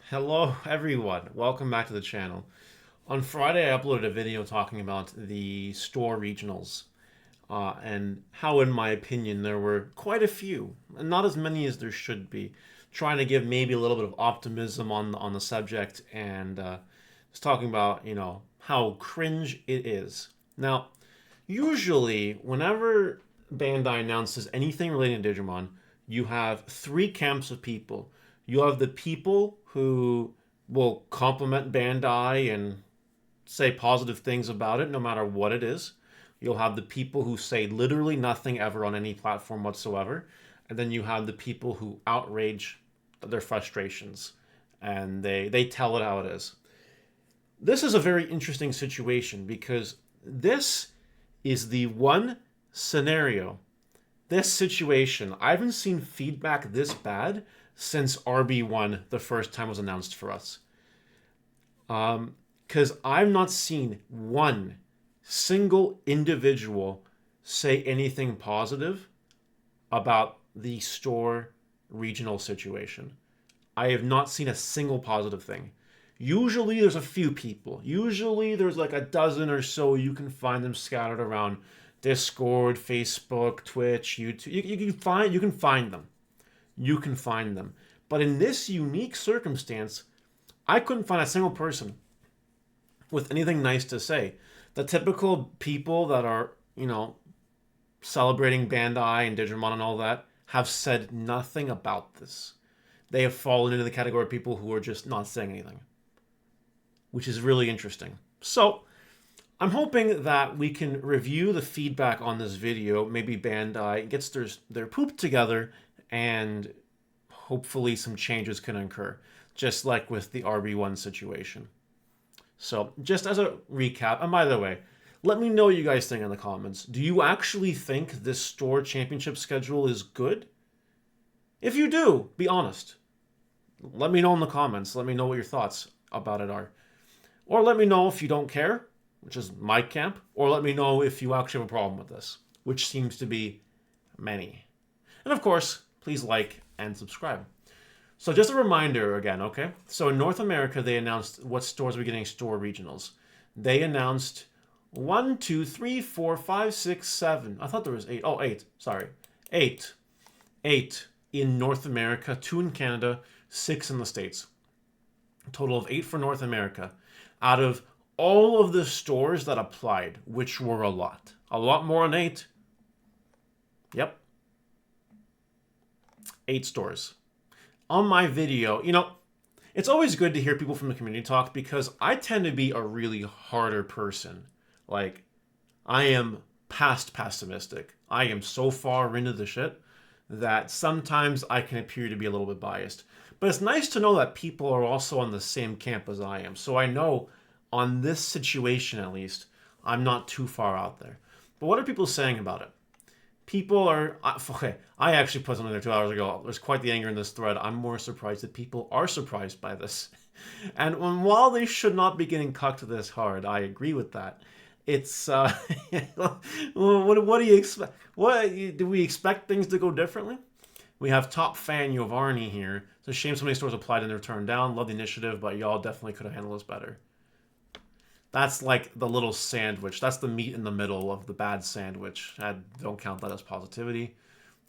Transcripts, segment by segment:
Hello everyone, welcome back to the channel. On Friday I uploaded a video talking about the store regionals and how in my opinion there were quite a few, and not as many as there should be, trying to give maybe a little bit of optimism on the subject and just talking about, how cringe it is. Now, usually whenever Bandai announces anything relating to Digimon, you have three camps of people. You have the people who will compliment Bandai and say positive things about it no matter what it is. You'll have the people who say literally nothing ever on any platform whatsoever. And then you have the people who outrage their frustrations and they tell it how it is. This is a very interesting situation because this is the one scenario, this situation. I haven't seen feedback this bad since RB1 the first time was announced for us. Because I've not seen one single individual say anything positive about the store regional situation. I have not seen a single positive thing. Usually there's a few people. Usually there's like a dozen or so. You can find them scattered around Discord, Facebook, Twitch, YouTube. You can find them. You can find them. But in this unique circumstance, I couldn't find a single person with anything nice to say. The typical people that are, celebrating Bandai and Digimon and all that have said nothing about this. They have fallen into the category of people who are just not saying anything, which is really interesting. So, I'm hoping that we can review the feedback on this video. Maybe Bandai gets their poop together and hopefully some changes can occur, just like with the RB1 situation. So, just as a recap, and by the way, let me know what you guys think in the comments. Do you actually think this store championship schedule is good? If you do, be honest. Let me know in the comments. Let me know what your thoughts about it are. Or let me know if you don't care, which is my camp, or let me know if you actually have a problem with this, which seems to be many. And of course, please like and subscribe. So just a reminder again, okay? So in North America, they announced what stores were getting store regionals. They announced 1, 2, 3, 4, 5, 6, 7. I thought there was 8. Oh, 8. Sorry. 8. 8 in North America, 2 in Canada, 6 in the States. A total of 8 for North America. Out of all of the stores that applied, which were a lot. A lot more than 8. Yep. 8 stores. On my video, it's always good to hear people from the community talk because I tend to be a really harder person. Like, I am past pessimistic. I am so far into the shit that sometimes I can appear to be a little bit biased. But it's nice to know that people are also on the same camp as I am. So I know on this situation, at least, I'm not too far out there. But what are people saying about it? People are... Okay, I actually put something there 2 hours ago. There's quite the anger in this thread. I'm more surprised that people are surprised by this. And while they should not be getting cucked this hard, I agree with that. It's... what do you expect? Do we expect things to go differently? We have top fan Giovanni here. It's a shame so many stores applied and they're turned down. Love the initiative, but y'all definitely could have handled this better. That's like the little sandwich. That's the meat in the middle of the bad sandwich. I don't count that as positivity.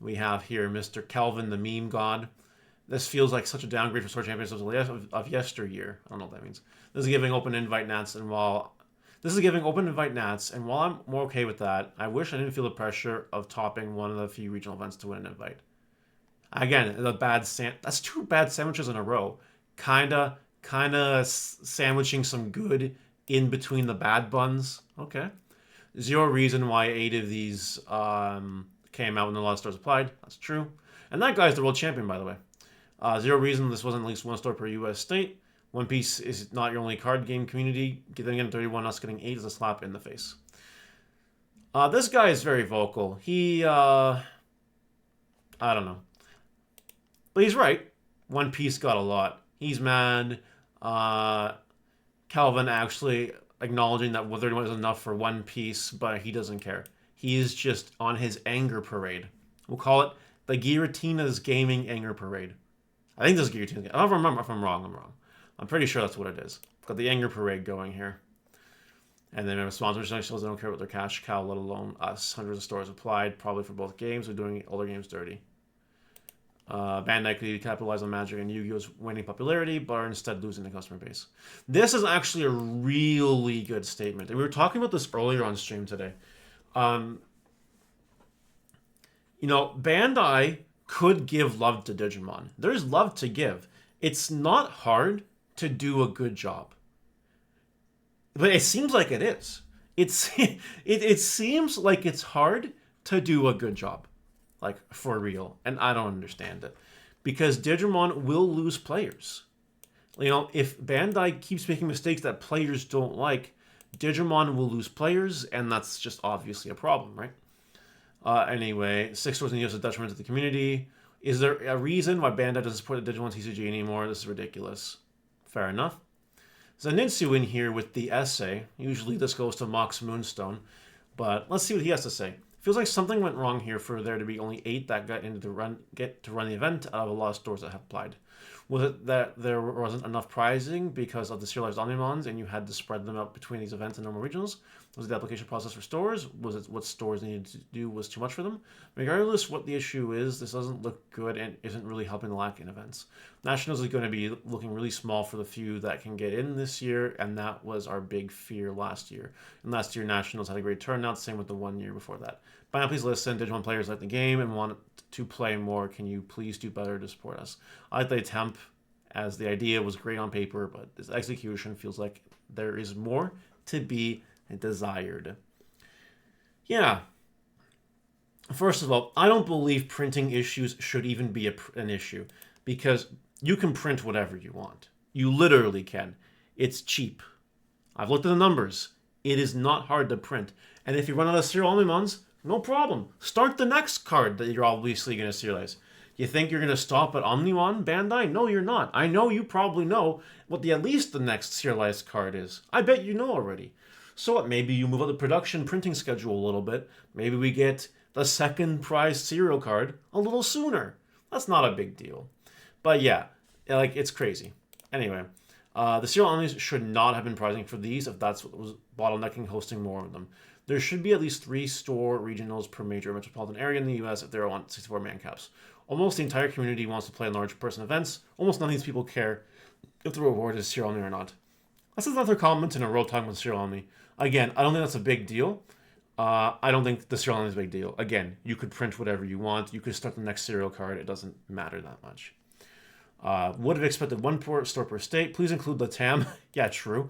We have here Mr. Kelvin, the meme god. This feels like such a downgrade for Store Champions of yesteryear. I don't know what that means. This is giving open invite nats, and while I'm more okay with that, I wish I didn't feel the pressure of topping one of the few regional events to win an invite. Again, that's 2 bad sandwiches in a row. Kinda sandwiching some good in between the bad buns. Okay. Zero reason why 8 of these came out when the last stores applied. That's true. And that guy's the world champion, by the way. Zero reason this wasn't at least 1 store per US state. One Piece is not your only card game community. Getting 31, us getting 8 is a slap in the face. This guy is very vocal. I don't know. But he's right. One Piece got a lot. He's mad. Calvin actually acknowledging that 31 is enough for One Piece, but he doesn't care. He is just on his anger parade. We'll call it the Guillotina's Gaming Anger Parade. I think this is Guillotina's. If I'm wrong, I'm wrong. I'm pretty sure that's what it is. Got the anger parade going here. And then our sponsors they don't care about their cash cow, let alone us. Hundreds of stores applied, probably for both games. We're doing older games dirty. Bandai could capitalize on Magic and Yu-Gi-Oh's waning popularity, but are instead losing the customer base. This is actually a really good statement. And we were talking about this earlier on stream today. Bandai could give love to Digimon. There's love to give. It's not hard to do a good job. But it seems like it is. It seems like it's hard to do a good job. Like, for real. And I don't understand it. Because Digimon will lose players. If Bandai keeps making mistakes that players don't like, Digimon will lose players, and that's just obviously a problem, right? Anyway, 6 stores in the US is a detriment to the community. Is there a reason why Bandai doesn't support the Digimon TCG anymore? This is ridiculous. Fair enough. Zenitsu in here with the essay. Usually this goes to Mox Moonstone. But let's see what he has to say. Feels like something went wrong here for there to be only 8 that get to run the event out of a lot of stores that have applied. Was it that there wasn't enough prizing because of the serialized Omnimons and you had to spread them out between these events and normal regionals? Was it the application process for stores? Was it what stores needed to do was too much for them? Regardless what the issue is, this doesn't look good and isn't really helping the lack in events. Nationals is going to be looking really small for the few that can get in this year, and that was our big fear last year. And last year, Nationals had a great turnout, same with the 1 year before that. By now, please listen. Digimon players like the game and want to play more. Can you please do better to support us? I like the attempt, as the idea was great on paper, but this execution feels like there is more to be desired. Yeah. First of all, I don't believe printing issues should even be an issue, because you can print whatever you want. You literally can. It's cheap. I've looked at the numbers. It is not hard to print. And if you run out of serial Omnimons, no problem. Start the next card that you're obviously going to serialize. You think you're going to stop at Omnimon, Bandai? No, you're not. I know you probably know what at least the next serialized card is. I bet you know already. So what? Maybe you move up the production printing schedule a little bit. Maybe we get the second prize serial card a little sooner. That's not a big deal. But yeah, it's crazy. Anyway, the serial omnis should not have been pricing for these if that's what was bottlenecking hosting more of them. There should be at least 3 store regionals per major metropolitan area in the US if they're on 64-man caps. Almost the entire community wants to play in large person events. Almost none of these people care if the reward is serial omni or not. That's another comment in a row talking about serial omni. Again, I don't think that's a big deal. I don't think the serial omni is a big deal. Again, you could print whatever you want. You could start the next serial card. It doesn't matter that much. Would have expected 1 store per state. Please include Latam. Yeah, true.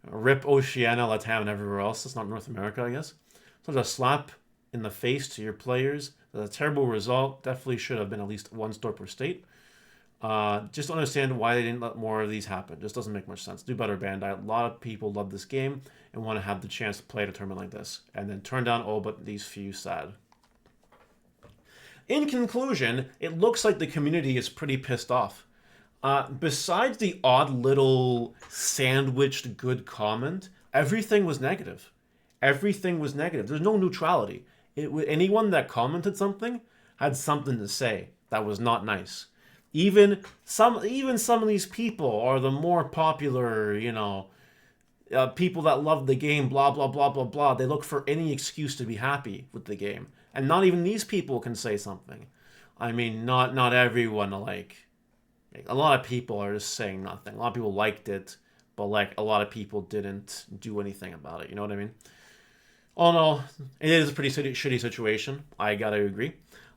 Rip Oceania, Latam, and everywhere else. That's not North America, I guess. So a slap in the face to your players. That's a terrible result. Definitely should have been at least 1 store per state. Just don't understand why they didn't let more of these happen. Just doesn't make much sense. Do better, Bandai. A lot of people love this game and want to have the chance to play at a tournament like this. And then turn down all but these few. Sad. In conclusion, it looks like the community is pretty pissed off. Besides the odd little sandwiched good comment, everything was negative. Everything was negative. There's no neutrality. Anyone that commented something had something to say that was not nice. Even some of these people are the more popular, people that love the game, blah, blah, blah, blah, blah. They look for any excuse to be happy with the game. And not even these people can say something. I mean, not everyone, a lot of people are just saying nothing. A lot of people liked it, but, a lot of people didn't do anything about it. You know what I mean? Oh, no, it is a pretty shitty situation. I gotta agree.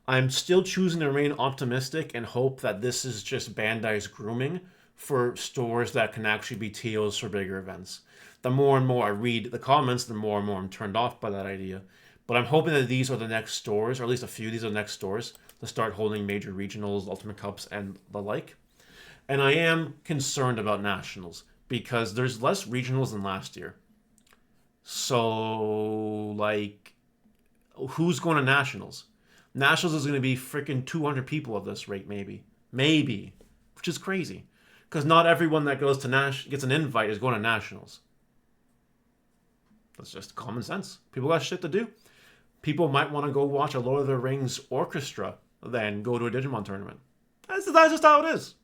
I'm still choosing to remain optimistic and hope that this is just Bandai's grooming for stores that can actually be TOs for bigger events. The more and more I read the comments, the more and more I'm turned off by that idea. But I'm hoping that these are the next stores, or at least a few of these are the next stores, to start holding major regionals, Ultimate Cups, and the like. And I am concerned about nationals, because there's less regionals than last year. So, who's going to nationals? Nationals is going to be freaking 200 people at this rate, maybe. Maybe. Which is crazy. Because not everyone that goes to gets an invite is going to nationals. That's just common sense. People got shit to do. People might want to go watch a Lord of the Rings orchestra than go to a Digimon tournament. That's just how it is,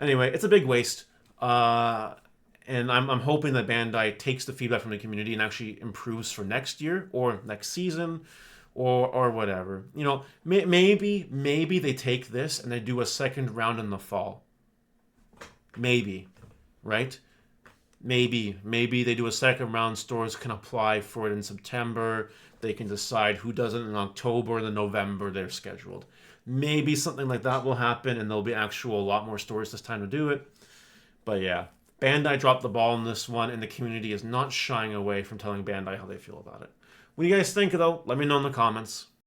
Anyway, it's a big waste. And I'm hoping that Bandai takes the feedback from the community and actually improves for next year or next season or whatever. You know, maybe they take this and they do a second round in the fall. Maybe, right? Maybe they do a second round. Stores can apply for it in September. They can decide who does it in October and then November they're scheduled. Maybe something like that will happen and there'll be actual a lot more stores this time to do it. But yeah, Bandai dropped the ball in this one, and the community is not shying away from telling Bandai how they feel about it. What do you guys think, though? Let me know in the comments.